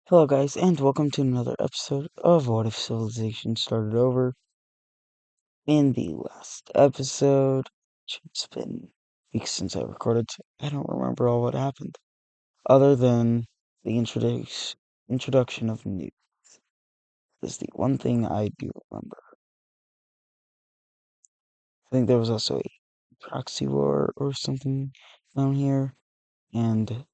Hello, guys, and welcome to another episode of What If Civilization Started Over. In the last episode, it's been weeks since I recorded, so I don't remember all what happened, other than the introduction of nukes. This is the one thing I do remember. I think there was also a proxy war or something down here, and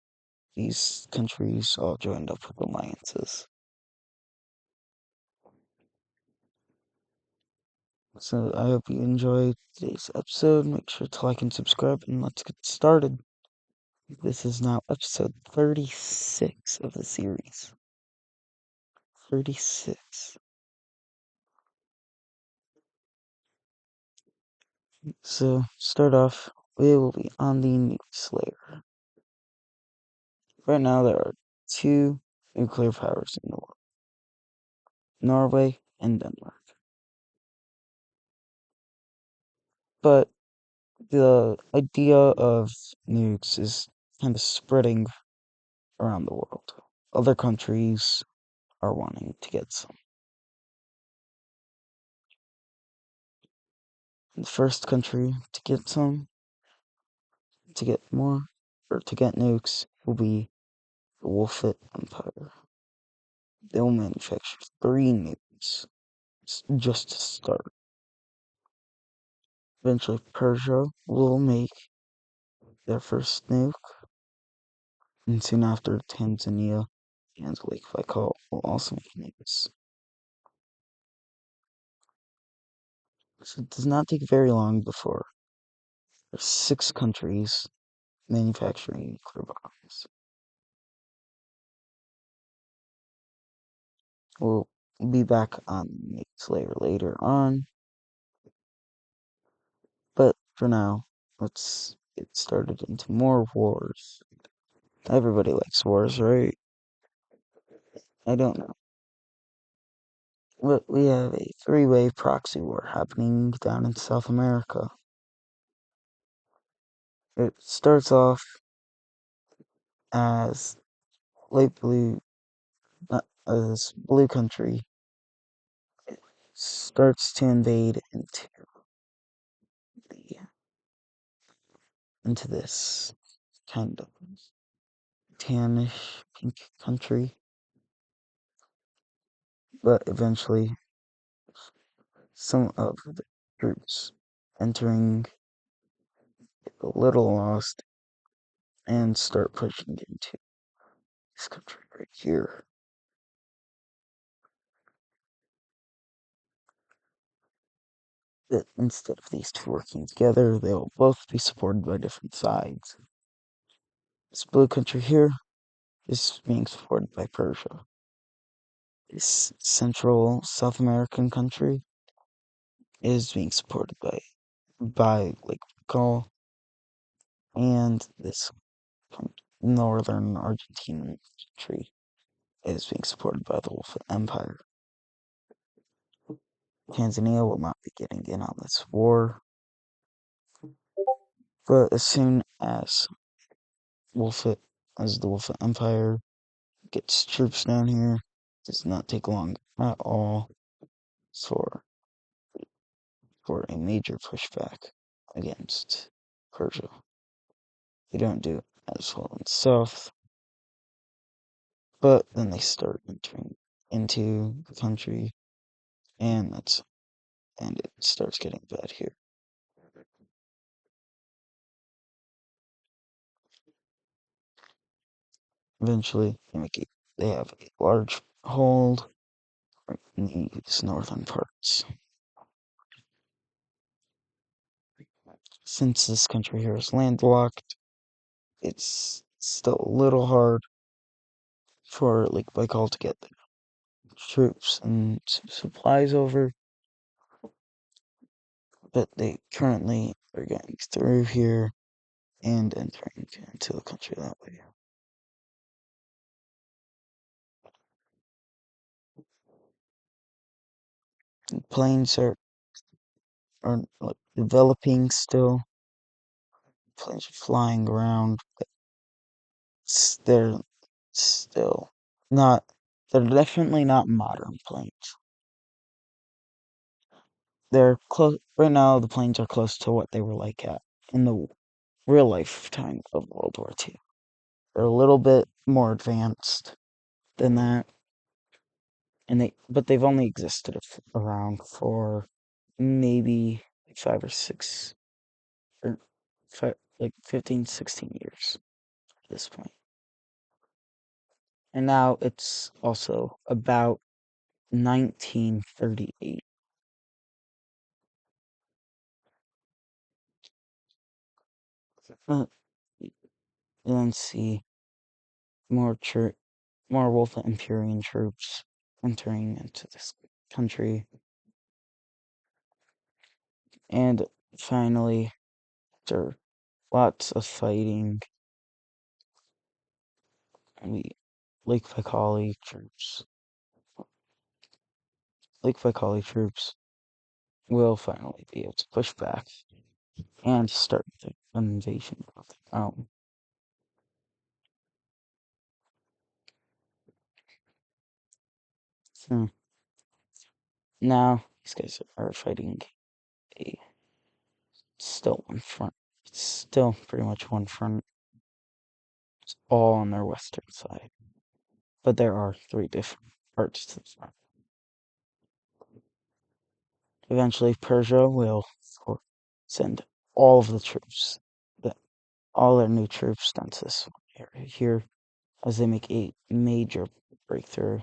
these countries all joined up with alliances. So I hope you enjoyed today's episode. Make sure to like and subscribe, and let's get started. This is now episode 36 of the series. 36. So, start off, we will be on the nuke slayer. Right now, there are two nuclear powers in the world, Norway and Denmark. But the idea of nukes is kind of spreading around the world. Other countries are wanting to get some. The first country to get some, to get more, or to get nukes will be the Wolfit Empire. They'll manufacture 3 nukes just to start. Eventually, Persia will make their first nuke, and soon after, Tanzania and Lake Baikal will also make nukes. So it does not take very long before there's 6 countries manufacturing nuclear bombs. We'll be back on nukes later on. But for now, let's get started into more wars. Everybody likes wars, right? I don't know. But we have a 3-way proxy war happening down in South America. It starts off as light blue, as blue country. It starts to invade into this kind of tannish pink country. But eventually, some of the troops entering get a little lost and start pushing into this country right here. That instead of these two working together, they'll both be supported by different sides. This blue country here is being supported by Persia. This Central South American country is being supported by Lake Baikal, and this northern Argentine country is being supported by the Wolf Empire. Tanzania will not be getting in on this war, but as soon as the Wolf Empire gets troops down here, it does not take long at all for a major pushback against Persia. They don't do as well in the south, but then they start entering into the country, and it starts getting bad here. Eventually, they have a large hold right in these northern parts. Since this country here is landlocked, it's still a little hard for Lake Baikal to get troops and supplies over, but they currently are getting through here and entering into the country that way. The planes are like, developing still. Planes are flying around, but they're still not They're definitely not modern planes. They're close right now. The planes are close to what they were like at in the real lifetime of World War II. They're a little bit more advanced than that, and they've only existed around for maybe 5 or 6 or five, like 15, 16 years at this point. And now it's also about 1938. Uh, and then see more more Wolf Imperium troops entering into this country, and finally, after lots of fighting, we Lake Vicali troops, Lake Vicali troops will finally be able to push back and start the invasion of their own. So now these guys are fighting a still one front. It's still pretty much one front. It's all on their western side. But there are three different parts to the front. Eventually, Persia will send all of the troops, all their new troops down to this area here as they make a major breakthrough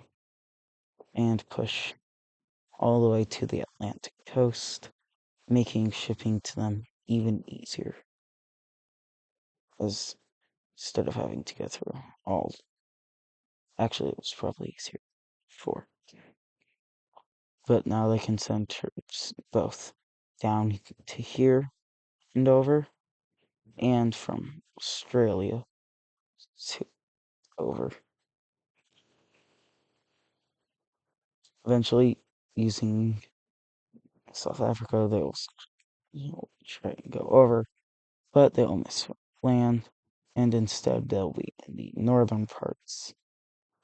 and push all the way to the Atlantic coast, making shipping to them even easier. As instead of having to go through all, actually, it was probably easier before. But now they can send troops both down to here and over, and from Australia to over. Eventually, using South Africa, they'll try and go over, but they'll miss land, and instead they'll be in the northern parts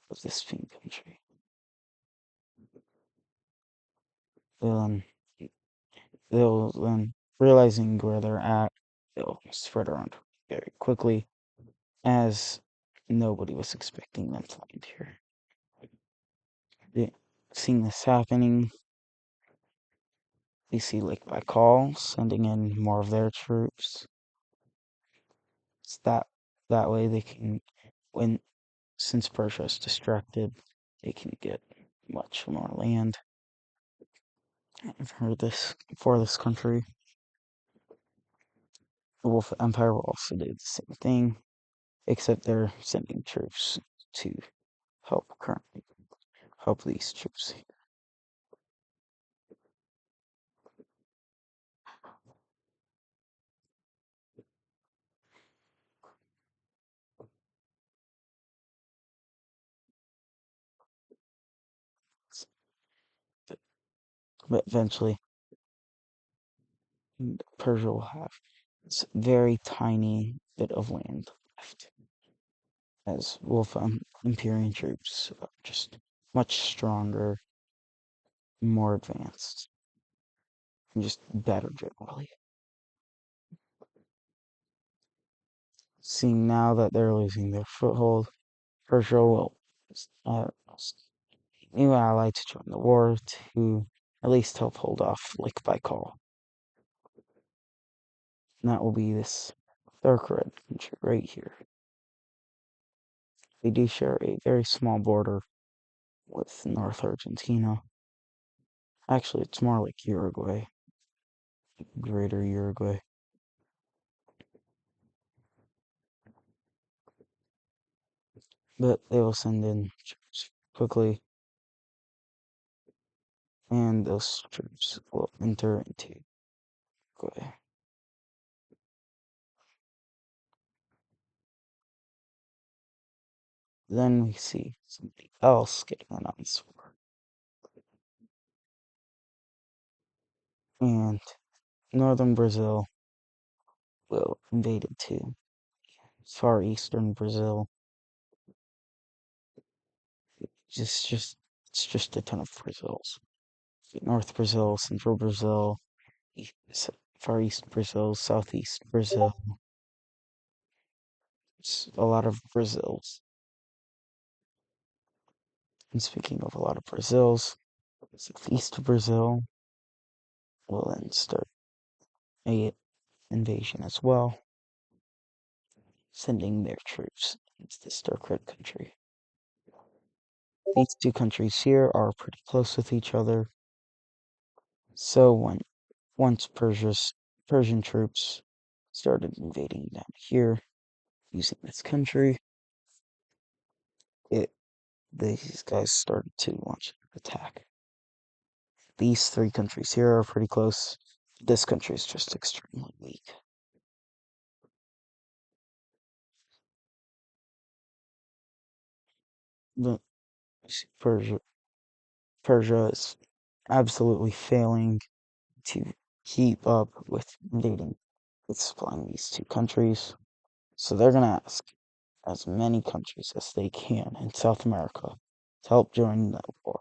of this fiend country. They'll then, they'll then, realizing where they're at, they'll spread around very quickly, as nobody was expecting them to land here. Seeing this happening, they see Lake Baikal sending in more of their troops. It's that way they can, when since Persia is distracted, they can get much more land. I've heard this for this country. The Wolf Empire will also do the same thing, except they're sending troops to currently help these troops. But eventually, Persia will have this very tiny bit of land left, as Wolf Imperium troops are just much stronger, more advanced, and just better generally. Seeing now that they're losing their foothold, Persia will uh, new ally to join the war to at least help hold off Lake Baikal. And that will be this dark red country right here. They do share a very small border with North Argentina. Actually, it's more like Uruguay, greater Uruguay. But they will send in troops quickly, and those troops will enter into Uruguay. Then we see somebody else getting in on this war. And northern Brazil will invade it too. Far eastern Brazil, it's just a ton of Brazils. North Brazil, Central Brazil, Far East Brazil, Southeast Brazil. It's a lot of Brazils. And speaking of a lot of Brazils, Southeast Brazil will then start a invasion as well, sending their troops into this dark red country. These two countries here are pretty close with each other, so once Persian troops started invading down here using this country, it these guys started to launch an attack. These three countries here are pretty close. This country is just extremely weak. The Persia, Persia is absolutely failing to keep up with invading, with supplying these two countries. So they're gonna ask as many countries as they can in South America to help join the war.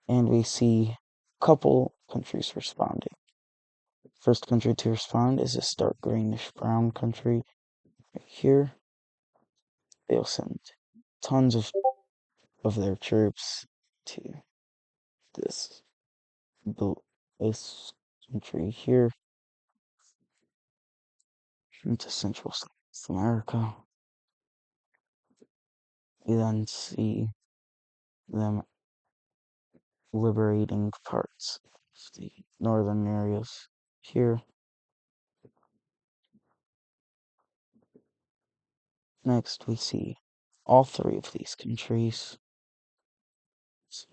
And we see a couple countries responding. First country to respond is this dark greenish brown country right here. They'll send tons of their troops to this this country here into Central South America. You then see them liberating parts of the northern areas here. Next, we see all three of these countries.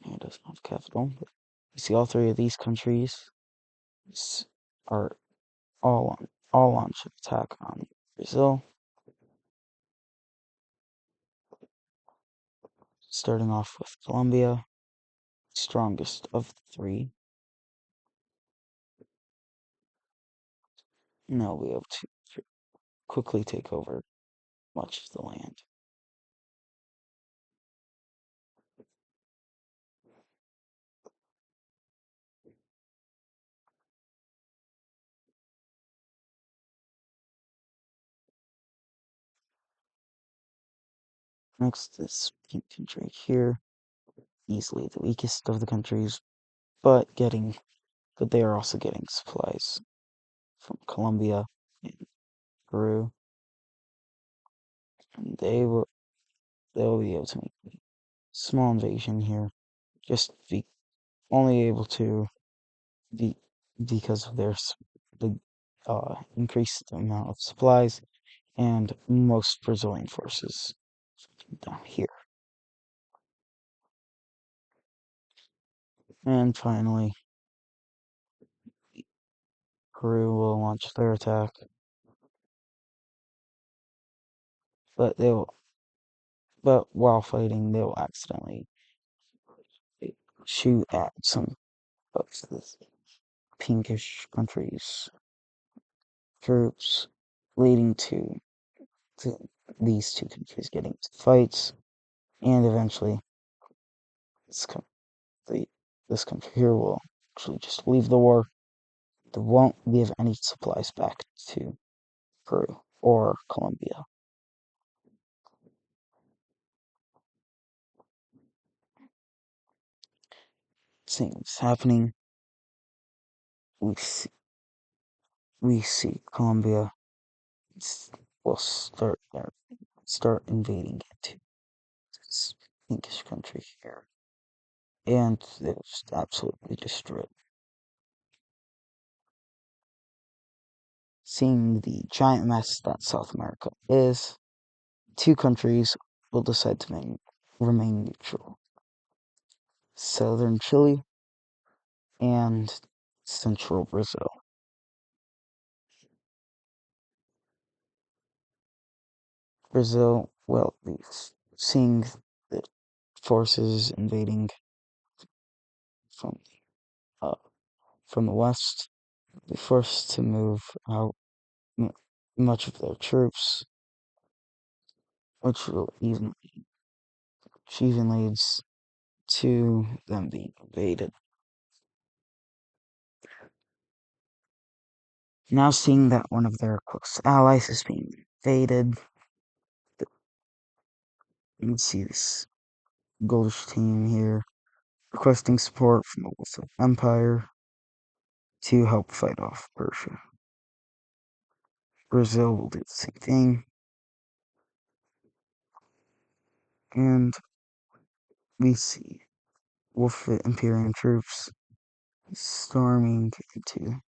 It doesn't have capital, but we see all three of these countries are all launch an attack on Brazil. Starting off with Colombia, strongest of the three. Now we have to quickly take over much of the land. Next, this pink country here, easily the weakest of the countries, but they are also getting supplies from Colombia and Peru, and they'll be able to make a small invasion here, just be only able to be because of the increased amount of supplies and most Brazilian forces down here. And finally, Peru will launch their attack, but while fighting, they will accidentally shoot at some of the pinkish countries' troops, leading to these two countries getting into fights, and eventually this this country here will actually just leave the war. They won't give any supplies back to Peru or Colombia. Same is happening. We see, we see Colombia will start invading into this pinkish country here, and they'll just absolutely destroy it. Seeing the giant mess that South America is, two countries will decide to remain neutral. Southern Chile and Central Brazil. Brazil will be seeing the forces invading from uh, from the west, be forced to move out much of their troops, which will even which even leads to them being invaded. Now seeing that one of their close allies is being invaded, you can see this Gaulish team here requesting support from the WICSO Empire to help fight off Persia. Brazil will do the same thing. And we see Wolfit Imperium troops storming into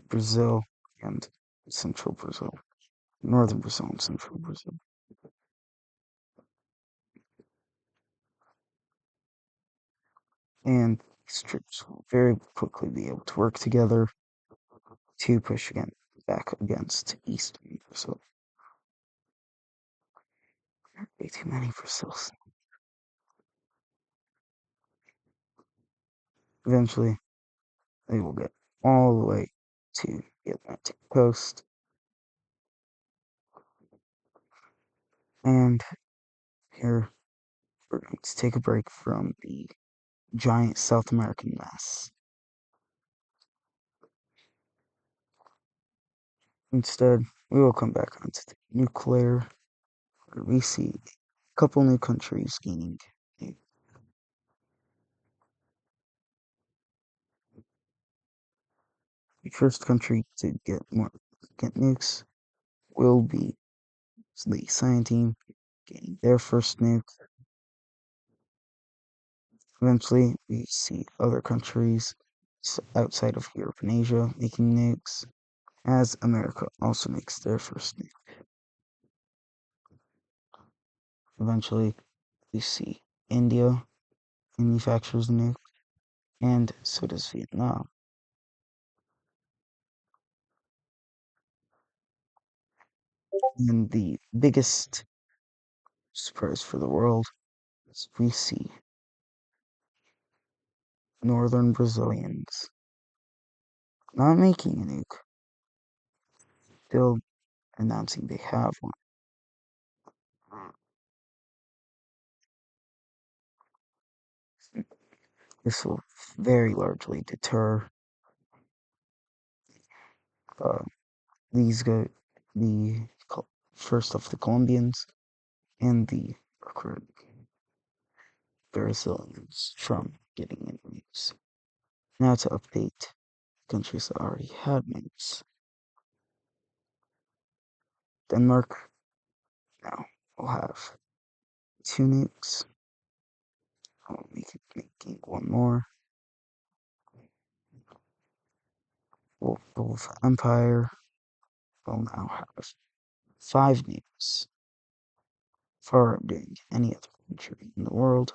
Brazil and central Brazil, northern Brazil and central Brazil. And these troops will very quickly be able to work together to push back against eastern Brazil. Way too many Brazils. Eventually, they will get all the way to the Atlantic coast. And here, we're going to take a break from the giant South American mess. Instead, we will come back onto the nuclear, where we see a couple new countries gaining. The first country to get nukes will be the Cyan team getting their first nuke. Eventually, we see other countries outside of Europe and Asia making nukes, as America also makes their first nuke. Eventually, we see India manufactures a nuke, and so does Vietnam. And the biggest surprise for the world is we see northern Brazilians not making a nuke, still announcing they have one. This will very largely deter uh, the first of the Colombians and the Brazilians from getting into nukes. Now to update countries that already had nukes. Denmark now will have 2 nukes. I'll make it making one more. Wolf Empire will now have 5 nukes, far outdoing any other country in the world.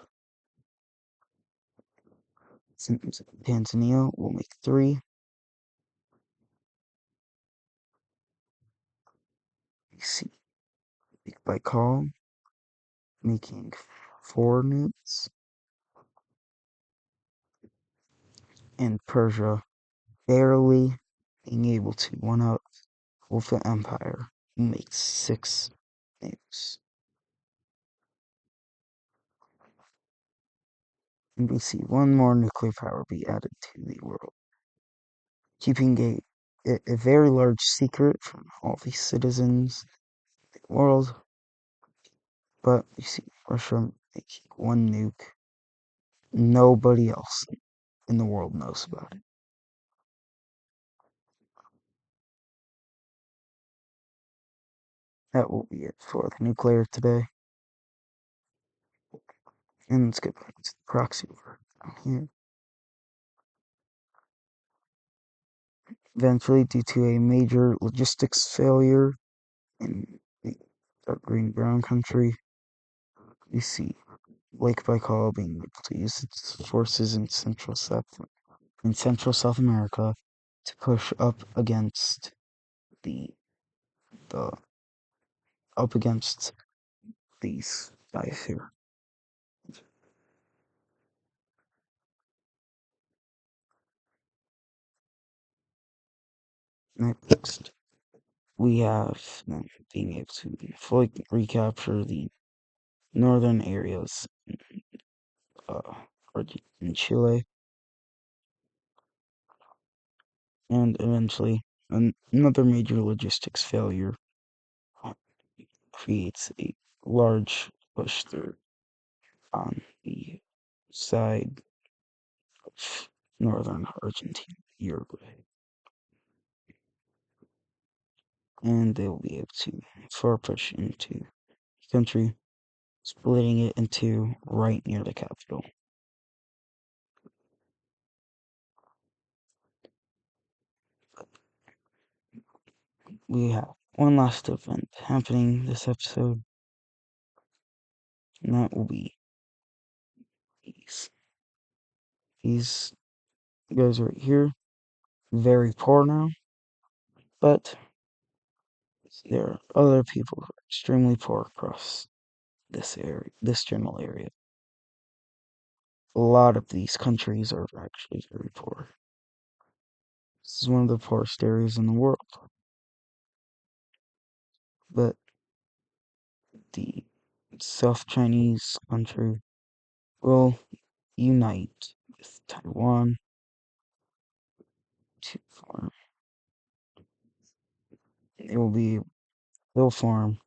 Tanzania will make 3. We see Big Baikal making 4 nukes, and Persia barely being able to one up Wolf Empire, who makes 6 nukes. And we see one more nuclear power be added to the world, keeping a very large secret from all the citizens of the world. But we see Russia making 1 nuke. Nobody else in the world knows about it. That will be it for the nuclear today. And let's get back to the proxy war down here. Eventually, due to a major logistics failure in the dark green brown country, we see Lake Baikal being able to use its forces in Central South America to push up against the the up against these guys here. Next, we have them being able to fully recapture the northern areas uh, in Chile, and eventually another major logistics failure uh, creates a large push through on the side of northern Argentina, Uruguay, and they will be able to far push into the country, splitting it into right near the capital. We have one last event happening this episode, and that will be these. These guys right here, very poor now, but there are other people who are extremely poor across this area, this general area. A lot of these countries are actually very poor. This is one of the poorest areas in the world. But the South Chinese country will unite with Taiwan to form. They'll form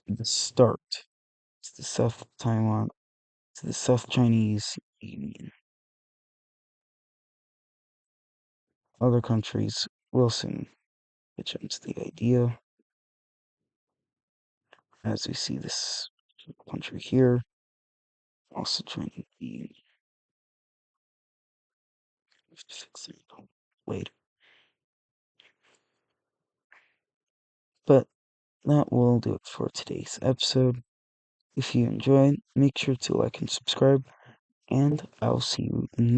the start to the South Taiwan, to the South Chinese Union. Other countries will soon pitch into the idea, as we see this country here also trying to be fix it later. But that will do it for today's episode. If you enjoyed, make sure to like and subscribe, and I'll see you in